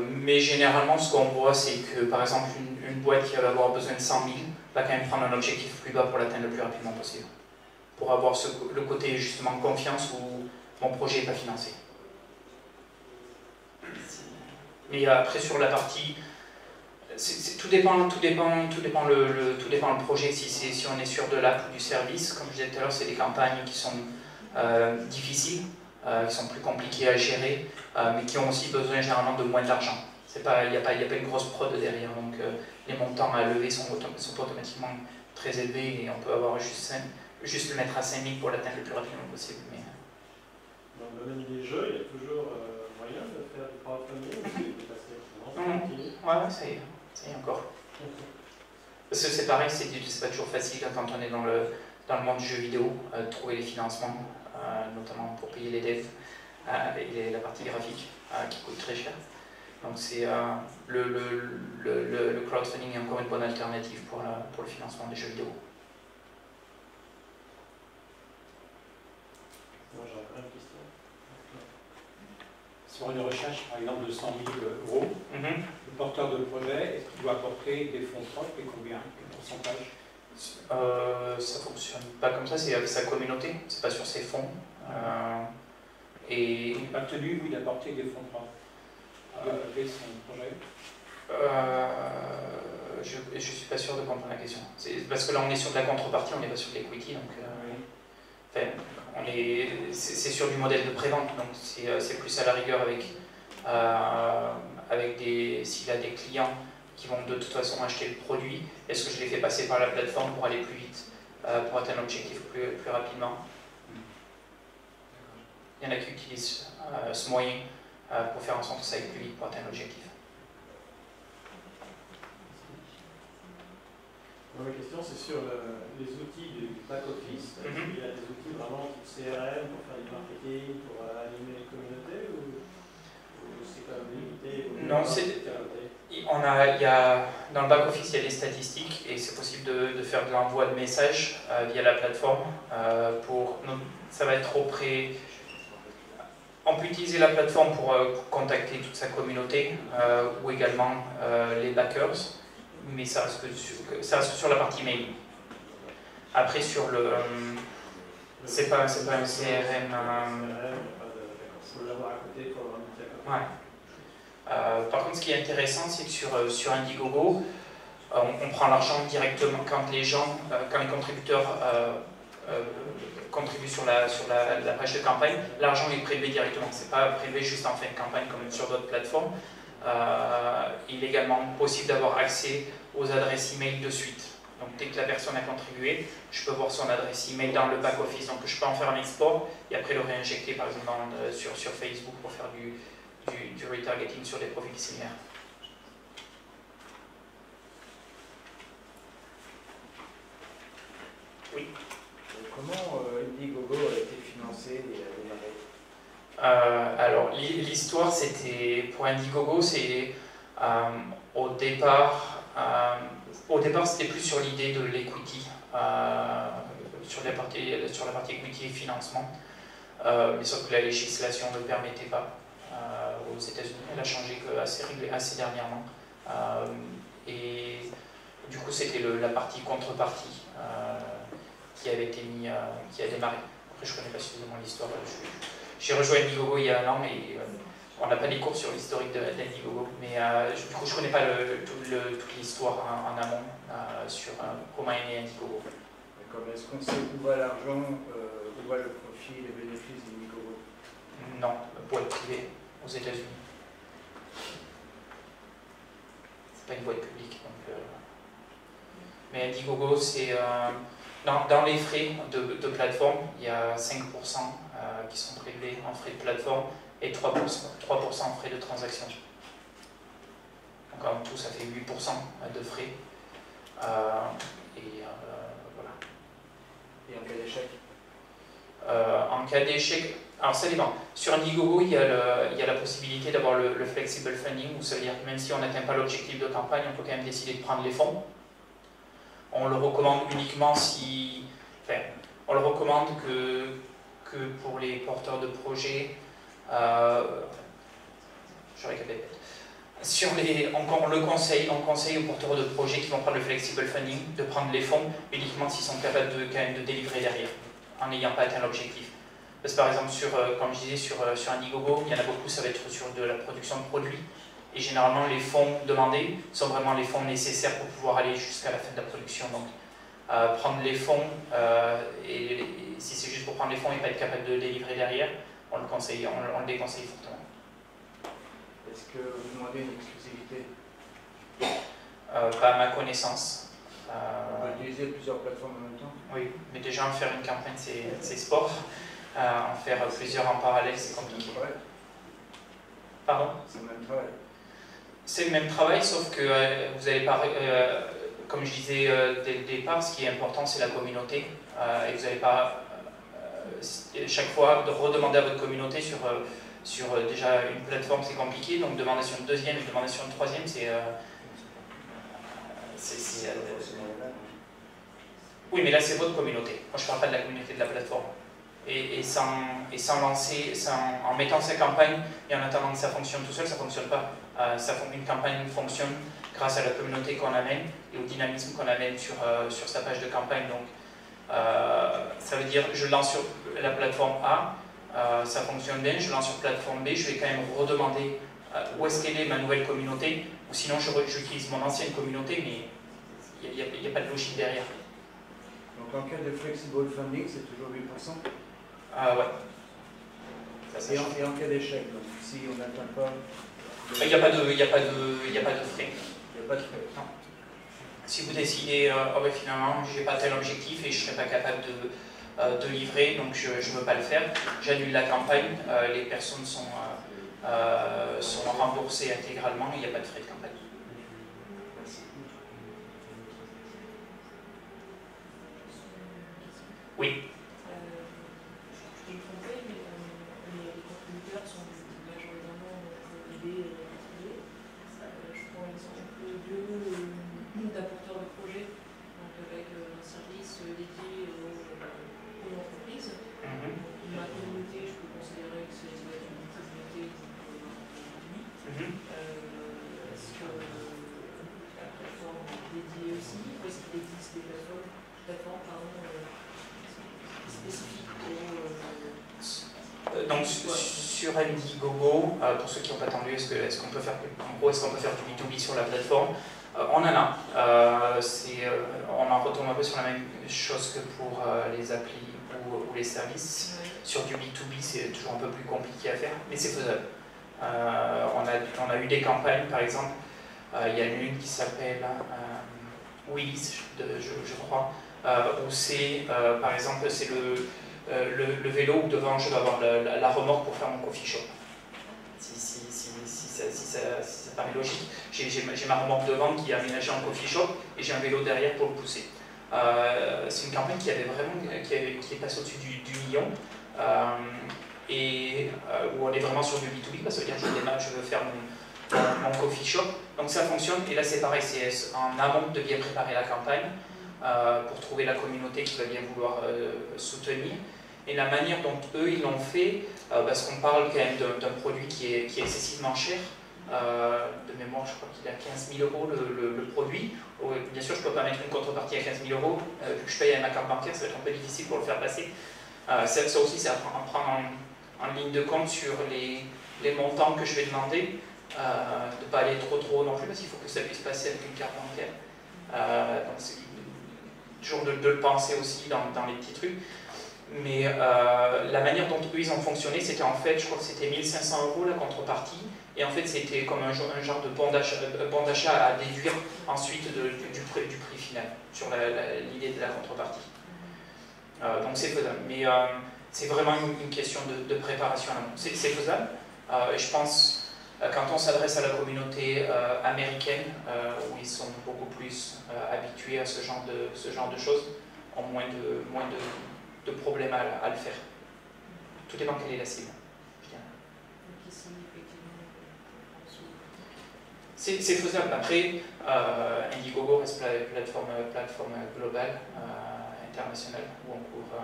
Mais généralement, ce qu'on voit, c'est que par exemple, une boîte qui va avoir besoin de 100 000 va quand même prendre un objectif plus bas pour l'atteindre le plus rapidement possible. Pour avoir le côté justement confiance où mon projet n'est pas financé. Mais après, sur la partie. Tout dépend le projet, si on est sur de l'app ou du service. Comme je disais tout à l'heure, c'est des campagnes qui sont difficiles. qui sont plus compliqués à gérer, mais qui ont aussi besoin généralement de moins d'argent. Il n'y a pas une grosse prod derrière, donc les montants à lever sont automatiquement très élevés et on peut avoir juste le mettre à 5 000 pour l'atteindre le plus rapidement possible. Mais... Dans le domaine des jeux, il y a toujours moyen de faire du crowdfunding ou c'est passé tranquille? Ouais, ça y est encore. Parce que c'est pareil, c'est pas toujours facile quand on est dans le monde du jeu vidéo, de trouver les financements, notamment pour payer les devs et la partie graphique qui coûte très cher. Donc c'est le crowdfunding est encore une bonne alternative pour le financement des jeux vidéo. Moi j'aurais plein de questions. Sur une recherche, par exemple, de 100 000 €, le porteur de projet, est-ce qu'il doit apporter des fonds propres et combien? Quel pourcentage? Ça fonctionne pas comme ça, c'est avec sa communauté, c'est pas sur ses fonds. Et Il n'est pas tenu, lui, d'apporter des fonds propres avec son projet? Je suis pas sûr de comprendre la question. Parce que là on est sur de la contrepartie, on n'est pas sur de l'equity, donc c'est sur du modèle de prévente, donc c'est plus à la rigueur s'il a des clients qui vont de toute façon acheter le produit, est-ce que je les fais passer par la plateforme pour aller plus vite, pour atteindre l'objectif plus rapidement. Il y en a qui utilisent ce moyen pour faire en sorte que ça aille plus vite pour atteindre l'objectif. Ma question c'est sur les outils du back-office. Est-ce qu'il y a des outils vraiment type CRM pour faire du marketing, pour animer les communautés ou c'est quand même limité? Non, dans le back-office, il y a des statistiques et c'est possible de faire de l'envoi de messages via la plateforme. Ça va être auprès... On peut utiliser la plateforme pour contacter toute sa communauté ou également les backers, mais ça reste sur la partie mail. Après, sur le... c'est pas un CRM... Ouais. Par contre, ce qui est intéressant, c'est que sur Indiegogo, on prend l'argent directement quand les contributeurs contribuent sur la page de campagne. L'argent est prélevé directement, c'est pas prélevé juste en fin de campagne comme sur d'autres plateformes. Il est également possible d'avoir accès aux adresses email de suite. Donc dès que la personne a contribué, je peux voir son adresse email dans le back-office. Donc je peux en faire un export et après le réinjecter par exemple sur Facebook pour faire du retargeting sur des profils similaires. Oui. Comment Indiegogo a été financé et démarré? Alors l'histoire c'était pour Indiegogo, c'est au départ c'était plus sur l'idée de l'equity, sur la partie equity et financement, mais sauf que la législation ne le permettait pas. Aux États-Unis, elle a changé assez dernièrement. Et du coup, c'était la partie contrepartie qui avait été qui a démarré. Après, je ne connais pas suffisamment l'histoire. J'ai rejoint Indiegogo il y a un an, mais on n'a pas les cours sur l'historique d'Indiegogo. Mais du coup, je ne connais pas toute l'histoire en amont sur comment est né Indiegogo. D'accord, est-ce qu'on sait où va l'argent, où va le profit, les bénéfices d'Indiegogo? Non, boîte privée aux États-Unis. C'est pas une boîte publique. Donc, mais Indiegogo, c'est dans les frais de plateforme, il y a 5% qui sont prélevés en frais de plateforme et 3% en frais de transaction. Donc en tout, ça fait 8% de frais. Voilà. Et en cas d'échec? En cas d'échec, alors ça dépend. Sur Indiegogo, il y a la possibilité d'avoir le flexible funding, où ça veut dire que même si on n'atteint pas l'objectif de campagne, on peut quand même décider de prendre les fonds. On le recommande uniquement si... Enfin, on le recommande que pour les porteurs de projets... je récapitule. On le conseille aux porteurs de projets qui vont prendre le flexible funding de prendre les fonds uniquement s'ils sont capables quand même de délivrer derrière, en n'ayant pas atteint l'objectif. Parce que par exemple, comme je disais, sur Indiegogo, il y en a beaucoup, ça va être sur de la production de produits. Et généralement, les fonds demandés sont vraiment les fonds nécessaires pour pouvoir aller jusqu'à la fin de la production. Donc, prendre les fonds, et si c'est juste pour prendre les fonds et pas être capable de délivrer derrière, on le déconseille fortement. Est-ce que vous demandez une exclusivité? Pas à ma connaissance. On peut utiliser plusieurs plateformes en même temps? Oui, mais déjà en faire une campagne c'est sport, en faire plusieurs en parallèle c'est compliqué. Pardon? C'est le même travail. C'est le même travail, sauf que vous n'allez pas, comme je disais dès le départ, ce qui est important c'est la communauté, et vous n'allez pas chaque fois redemander à votre communauté sur déjà une plateforme c'est compliqué, donc demander sur une deuxième et demander sur une troisième c'est oui, mais là c'est votre communauté. Moi je ne parle pas de la communauté de la plateforme. Et sans lancer, en mettant sa campagne et en attendant que ça fonctionne tout seul, ça ne fonctionne pas. Une campagne fonctionne grâce à la communauté qu'on amène et au dynamisme qu'on amène sur sa page de campagne. Donc ça veut dire je lance sur la plateforme A, ça fonctionne bien, je lance sur plateforme B, je vais quand même redemander où est-ce qu'elle est ma nouvelle communauté, ou sinon j'utilise mon ancienne communauté, mais il n'y a pas de logique derrière. Donc en cas de flexible funding, c'est toujours 8%? Ouais. Ça, et en cas d'échec, donc si on n'atteint pas... Il n'y a pas de frais. Il n'y a pas de frais. Non. Si vous décidez, oh ben finalement, je n'ai pas tel objectif et je ne serai pas capable de livrer, donc je ne veux pas le faire, j'annule la campagne, les personnes sont remboursées intégralement et il n'y a pas de frais de campagne. Oui. Je me trompais, mais les contributeurs sont majoritairement aidés et affiliés. Je prends l'exemple d'apporteurs de projets, donc avec un service dédié aux entreprises. Ma communauté, je peux considérer que c'est une communauté est-ce que la plateforme est dédiée aussi, ou est-ce qu'il existe des plateformes spécifiques donc sur Indiegogo, pour ceux qui n'ont pas attendu, est-ce qu'on peut faire du B2B sur la plateforme? On en a. On en retourne un peu sur la même chose que pour les applis ou les services. Sur du B2B, c'est toujours un peu plus compliqué à faire, mais c'est faisable. On a eu des campagnes, par exemple, il y a une qui s'appelle Willis, je crois, où c'est, par exemple, c'est le vélo où devant je dois avoir la remorque pour faire mon coffee shop. Si ça paraît logique, j'ai ma remorque devant qui est aménagée en coffee shop et j'ai un vélo derrière pour le pousser. C'est une campagne qui est passée au-dessus du million. Où on est vraiment sur du B2B, parce que ça veut dire que je veux faire mon coffee shop. Donc ça fonctionne, et là c'est pareil, c'est en amont de bien préparer la campagne pour trouver la communauté qui va bien vouloir soutenir. Et la manière dont eux ils l'ont fait, parce qu'on parle quand même d'un produit qui est excessivement cher, de mémoire je crois qu'il est à 15 000 € le produit. Bien sûr je ne peux pas mettre une contrepartie à 15 000 €, vu que je paye à ma carte bancaire, ça va être un peu difficile pour le faire passer. Ça aussi c'est à prendre en ligne de compte sur les montants que je vais demander, de ne pas aller trop non plus, parce qu'il faut que ça puisse passer avec une carte bancaire. Donc c'est toujours de le penser aussi dans les petits trucs. Mais la manière dont eux ils ont fonctionné, c'était en fait, je crois que c'était 1 500 € la contrepartie, et en fait c'était comme un genre de bon d'achat à déduire ensuite du prix final, sur l'idée de la contrepartie. Donc c'est faisable, mais c'est vraiment une question de préparation. C'est faisable, et je pense quand on s'adresse à la communauté américaine, où ils sont beaucoup plus habitués à ce genre de choses, ont moins de problèmes à le faire. Tout dépend quelle est la cible. C'est faisable. Après, Indiegogo reste plateforme globale, internationale, où on couvre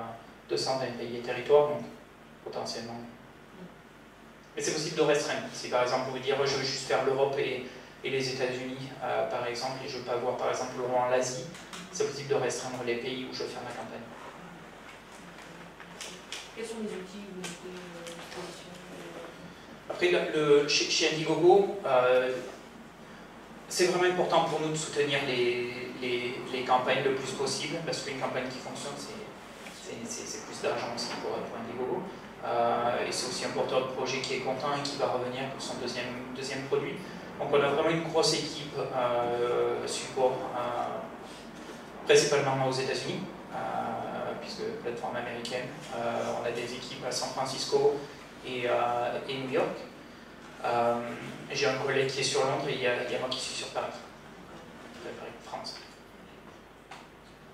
220 pays et territoires, donc potentiellement. Mais c'est possible de restreindre. Si par exemple vous dire je veux juste faire l'Europe et les États-Unis, par exemple, et je ne veux pas voir par exemple en l'Asie, c'est possible de restreindre les pays où je veux faire ma campagne. Quels sont les outils que vous mettez à Après, disposition? chez Indiegogo, c'est vraiment important pour nous de soutenir les campagnes le plus possible, parce qu'une campagne qui fonctionne, c'est plus d'argent aussi pour Indiegogo. et c'est aussi un porteur de projet qui est content et qui va revenir pour son deuxième produit. Donc on a vraiment une grosse équipe support, principalement aux États-Unis, puisque plateforme américaine. On a des équipes à San Francisco et New York. J'ai un collègue qui est sur Londres et il y a moi qui suis sur Paris, France.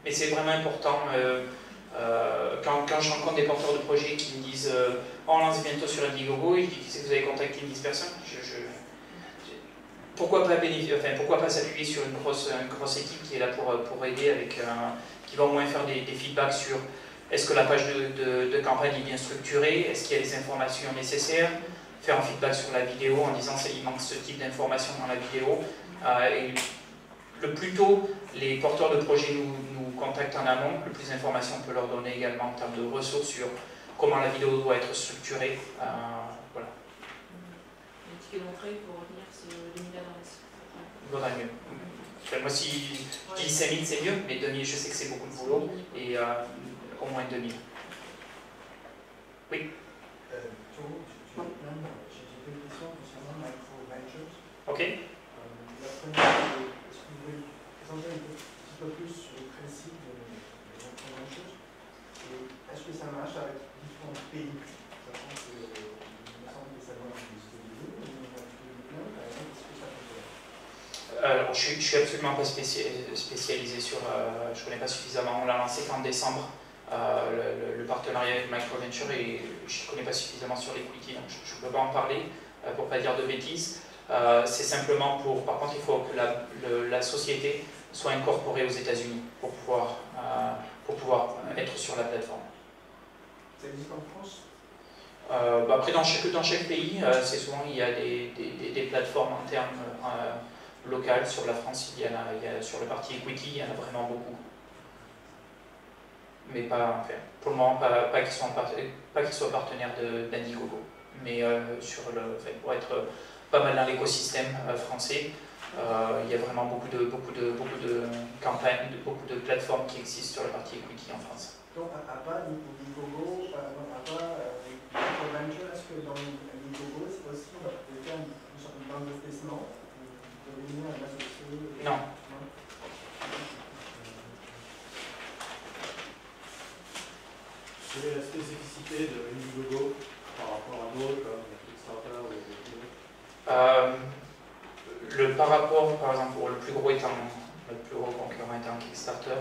Mais c'est vraiment important, quand je rencontre des porteurs de projets qui me disent on lance bientôt sur Indiegogo, et je dis que vous avez contacté 10 personnes, pourquoi pas s'appuyer sur une grosse équipe qui est là pour aider, qui va au moins faire des feedbacks sur est-ce que la page de campagne est bien structurée, est-ce qu'il y a les informations nécessaires, faire un feedback sur la vidéo en disant qu'il manque ce type d'informations dans la vidéo. Et le plus tôt les porteurs de projets nous contactent en amont, le plus d'informations on peut leur donner également en termes de ressources sur comment la vidéo doit être structurée. Voilà. Le ticket d'entrée pour revenir, c'est 2000 adresses. Vaudrait mieux. Moi, si je dis 5000, c'est mieux, mais 2000, je sais que c'est beaucoup de boulot, et au moins 2000. Oui. J'ai deux questions concernant Micro Ventures. Ok. La première, est-ce que vous pouvez présenter un petit peu plus sur le principe de Micro Ventures et est-ce que ça marche avec différents pays, sachant que il me semble que ça marche aux États-Unis, par exemple, est-ce que ça peut faire? Alors, je suis absolument pas spécialisé sur. Je connais pas suffisamment. On l'a lancé qu'en décembre. Le partenariat avec MicroVenture, et je ne connais pas suffisamment sur l'equity, donc je ne peux pas en parler pour ne pas dire de bêtises. C'est simplement par contre, il faut que la société soit incorporée aux États-Unis pour pouvoir être sur la plateforme. Ça existe en France? Après, dans chaque pays, c'est souvent il y a des plateformes en termes locales. Sur la France, il y a sur le parti equity, il y en a vraiment beaucoup. Mais pour le moment, pas qu'ils soient partenaires d'Indiegogo. Mais pour être pas mal dans l'écosystème français, il y a vraiment beaucoup de campagnes, beaucoup de plateformes qui existent sur la partie equity en France. Donc, à part Indiegogo, à part Microventure, est-ce que dans Indiegogo, c'est possible de faire une sorte d'investissement pour devenir un associé? Non. Quelle est la spécificité de Indiegogo par rapport à d'autres comme Kickstarter ou par rapport, par exemple, le plus gros concurrent étant Kickstarter,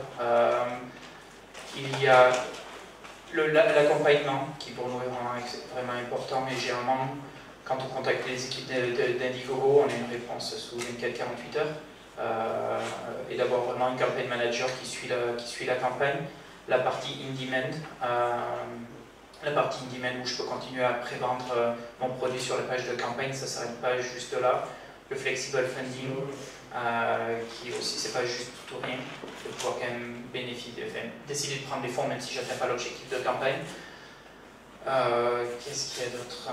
il y a l'accompagnement qui pour nous est vraiment important, et généralement, quand on contacte les équipes d'Indiegogo, on a une réponse sous 24-48 heures, et d'avoir vraiment une campagne manager qui suit la campagne. La partie in-demand, où je peux continuer à pré-vendre mon produit sur la page de campagne, ça ne s'arrête pas juste là. Le flexible funding, qui aussi, c'est pas juste tout ou rien, de pouvoir quand même décider de prendre des fonds même si je n'atteins pas l'objectif de campagne. Qu'est-ce qu'il y a d'autre?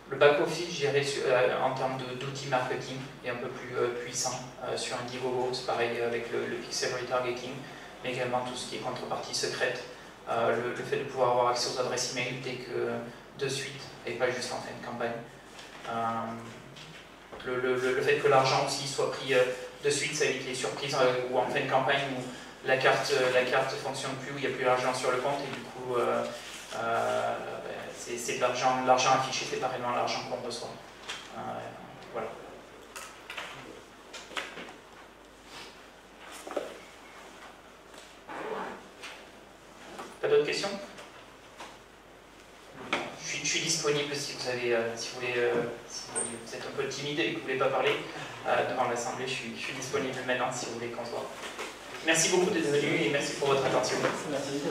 Le back-office géré en termes d'outils marketing est un peu plus puissant sur Indiegogo, c'est pareil avec le pixel retargeting, mais également tout ce qui est contrepartie secrète, le fait de pouvoir avoir accès aux adresses email de suite et pas juste en fin de campagne. Le fait que l'argent aussi soit pris de suite, ça évite les surprises ou en fin de campagne où la carte ne fonctionne plus, où il n'y a plus d'argent sur le compte, et du coup c'est de l'argent affiché, c'est pas réellement l'argent qu'on reçoit. Voilà. Pas d'autres questions? Je suis disponible si vous êtes un peu timide et que vous ne voulez pas parler devant l'Assemblée, je suis disponible maintenant si vous voulez qu'on se voit. Merci beaucoup d'être venu et merci pour votre attention. Merci.